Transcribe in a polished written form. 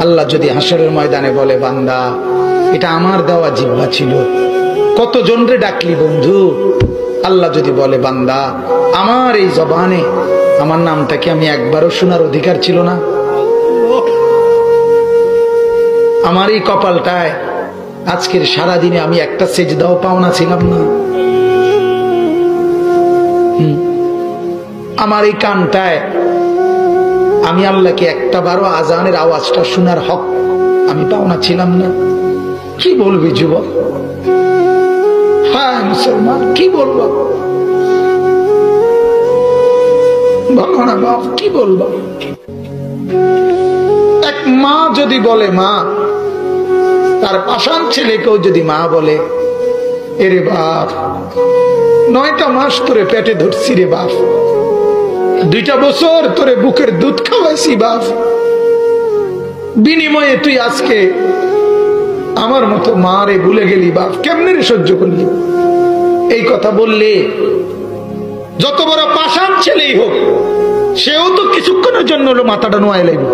আল্লাহ যদি হাসরের ময়দানে বলে, বান্দা এটা আমার দেওয়া জিহ্বা ছিল, কতজন রে ডাকলি বন্ধু। আল্লাহ যদি বলে, বান্দা আমার এই জবানে আমার নামটা কি আমি একবারও শোনার অধিকার ছিল না? আমার এই কপালটায় আজকের সারাদিনে আমি একটা সেজদাও পাওনা ছিলাম না? আমার এই কানটায় আমি আল্লাহকে একটা বারো আজানের আওয়াজটা শোনার হক আমি পাওনা ছিলাম না? কি বলবি যুবক? হ্যাঁ মুসলমান, কি বলবো? বলো না বাপ, কি বলবো? এক মা যদি বলে, মা তার পাষাণ ছেলেকেও যদি মা বলে, এরে বাপ 9টা মাস তোরে পেটে ধরছি রে বাপ, 2টা বছর তোরে বুকের দুধ খাওয়াইছি বাপ, বিনিময়ে তুই আজকে আমার মতো মা রে ভুলে গেলি বাপ, কেমনে রে সহ্য করলি? এই কথা বললে যত বড় পাষাণ ছেলেই হোক, সেও তো কিছুক্ষণের জন্য মাথাটা নোয়াই লাগবে।